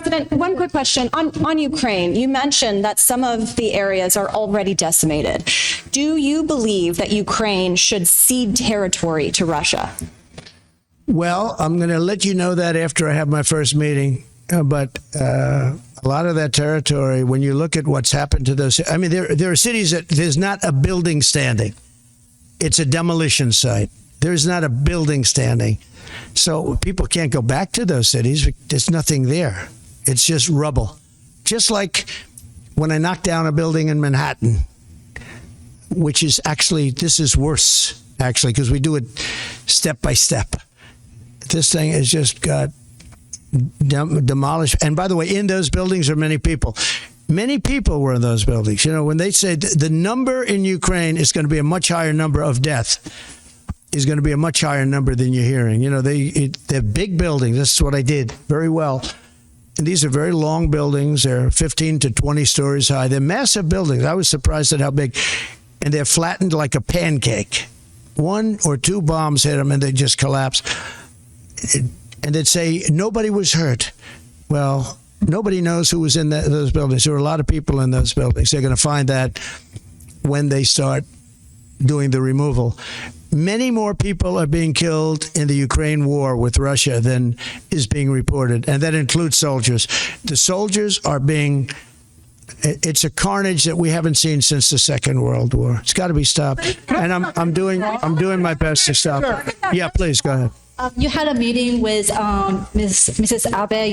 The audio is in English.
President, one quick question on Ukraine. You mentioned that some of the areas are already decimated. Do you believe that Ukraine should cede territory to Russia? Well, I'm going to let you know that after I have my first meeting. But a lot of that territory, when you look at what's happened to those, I mean, there are cities that there's not a building standing. It's a demolition site. There's not a building standing. So people can't go back to those cities. There's nothing there. It's just rubble. Just like when I knocked down a building in Manhattan, which is actually, this is worse, actually, because we do it step by step. This thing has just got demolished. And by the way, in those buildings are many people. Many people were in those buildings. You know, when they say the number in Ukraine is going to be a much higher number of death, is going to be a much higher number than you're hearing. You know, they're big buildings. This is what I did very well. And these are very long buildings. They're 15 to 20 stories high. They're massive buildings. I was surprised at how big. And they're flattened like a pancake. 1 or 2 bombs hit them and they just collapse. And they'd say nobody was hurt. Well, nobody knows who was in those buildings. There were a lot of people in those buildings. They're going to find that when they start doing the removal. Many more people are being killed in the Ukraine war with Russia than is being reported, and that includes soldiers. The soldiers are being, it's a carnage that we haven't seen since the Second World War. It's got to be stopped, and I'm doing my best to stop it. Yeah, please go ahead. You had a meeting with Mrs. Abe